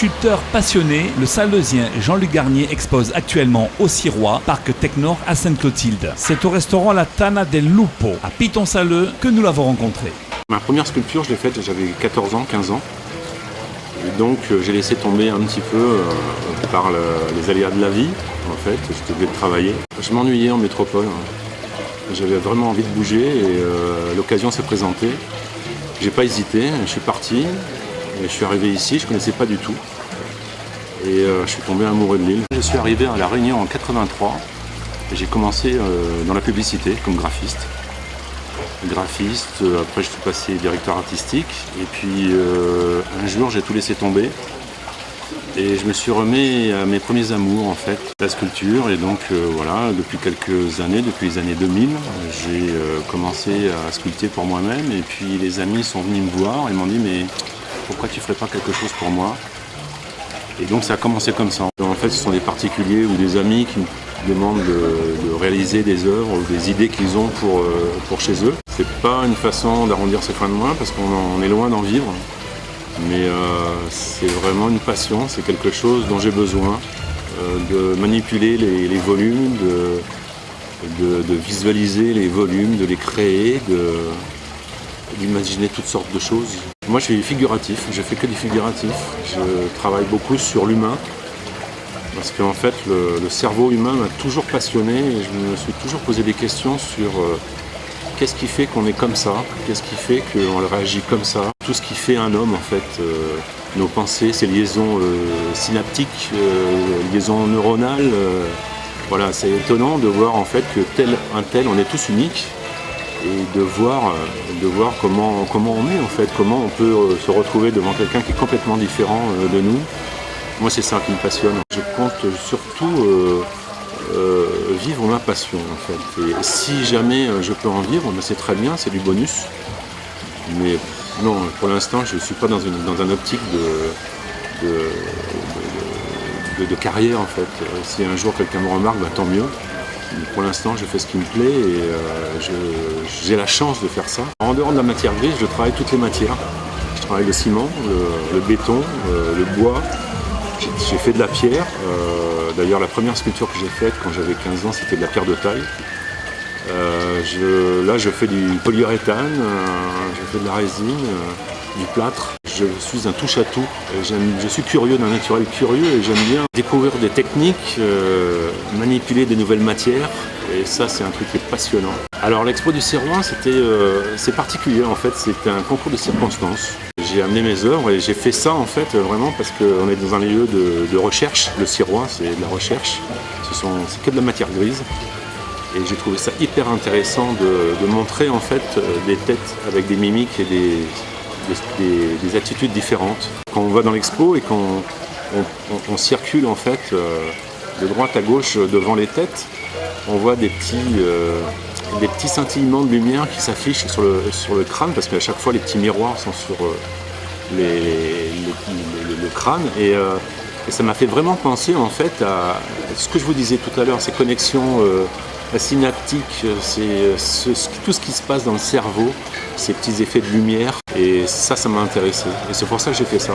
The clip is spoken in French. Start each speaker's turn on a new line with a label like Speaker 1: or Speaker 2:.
Speaker 1: Sculpteur passionné, le Saleusien Jean-Luc Garnier expose actuellement au Sirois, parc Tech-Nord à Sainte-Clotilde. C'est au restaurant La Tana del Lupo, à Piton-Saleux, que nous l'avons rencontré.
Speaker 2: Ma première sculpture, je l'ai faite, j'avais 14 ans, 15 ans. Et donc j'ai laissé tomber un petit peu par les aléas de la vie, en fait. Je devais travailler. Je m'ennuyais en métropole. J'avais vraiment envie de bouger et l'occasion s'est présentée. J'ai pas hésité, je suis parti. Et je suis arrivé ici, je ne connaissais pas du tout. Et je suis tombé amoureux de l'île. Je suis arrivé à La Réunion en 83. Et j'ai commencé dans la publicité comme graphiste. Après je suis passé directeur artistique. Et puis un jour j'ai tout laissé tomber. Et je me suis remis à mes premiers amours en fait, la sculpture. Et donc voilà, depuis quelques années, depuis les années 2000, j'ai commencé à sculpter pour moi-même. Et puis les amis sont venus me voir et m'ont dit mais pourquoi tu ne ferais pas quelque chose pour moi? Et donc ça a commencé comme ça. En fait, ce sont des particuliers ou des amis qui me demandent de réaliser des œuvres ou des idées qu'ils ont pour chez eux. C'est pas une façon d'arrondir ses fins de mois parce qu'on est loin d'en vivre. Mais c'est vraiment une passion, c'est quelque chose dont j'ai besoin de manipuler les volumes, de visualiser les volumes, de les créer, d'imaginer toutes sortes de choses. Moi je suis figuratif, je fais que du figuratif. Je travaille beaucoup sur l'humain parce qu'en fait le cerveau humain m'a toujours passionné et je me suis toujours posé des questions sur qu'est-ce qui fait qu'on est comme ça, qu'est-ce qui fait qu'on réagit comme ça. Tout ce qui fait un homme en fait, nos pensées, ses liaisons synaptiques, liaisons neuronales. Voilà, c'est étonnant de voir en fait que tel, on est tous uniques. Et de voir comment on est en fait, comment on peut se retrouver devant quelqu'un qui est complètement différent de nous. Moi c'est ça qui me passionne. Je compte surtout vivre ma passion en fait. Et si jamais je peux en vivre, ben c'est très bien, c'est du bonus. Mais non, pour l'instant je ne suis pas dans un optique de carrière en fait. Si un jour quelqu'un me remarque, ben, tant mieux. Pour l'instant, je fais ce qui me plaît et j'ai la chance de faire ça. En dehors de la matière grise, je travaille toutes les matières. Je travaille le ciment, le béton, le bois. J'ai fait de la pierre. D'ailleurs, la première sculpture que j'ai faite quand j'avais 15 ans, c'était de la pierre de taille. Là, je fais du polyuréthane, je fais de la résine, du plâtre. Je suis un touche-à-tout. Je suis curieux, d'un naturel curieux et j'aime bien découvrir des techniques, manipuler des nouvelles matières. Et ça, c'est un truc qui est passionnant. Alors, l'expo du Sirois, c'est particulier en fait. C'était un concours de circonstances. J'ai amené mes œuvres et j'ai fait ça en fait vraiment parce qu'on est dans un lieu de recherche. Le Sirois, c'est de la recherche. C'est que de la matière grise. Et j'ai trouvé ça hyper intéressant de montrer en fait des têtes avec des mimiques et des attitudes différentes. Quand on va dans l'expo et qu'on circule en fait de droite à gauche devant les têtes, on voit des petits scintillements de lumière qui s'affichent sur le crâne parce qu'à chaque fois les petits miroirs sont sur le crâne et ça m'a fait vraiment penser en fait à ce que je vous disais tout à l'heure, ces connexions synaptiques, tout ce qui se passe dans le cerveau, ces petits effets de lumière et ça m'a intéressé et c'est pour ça que j'ai fait ça.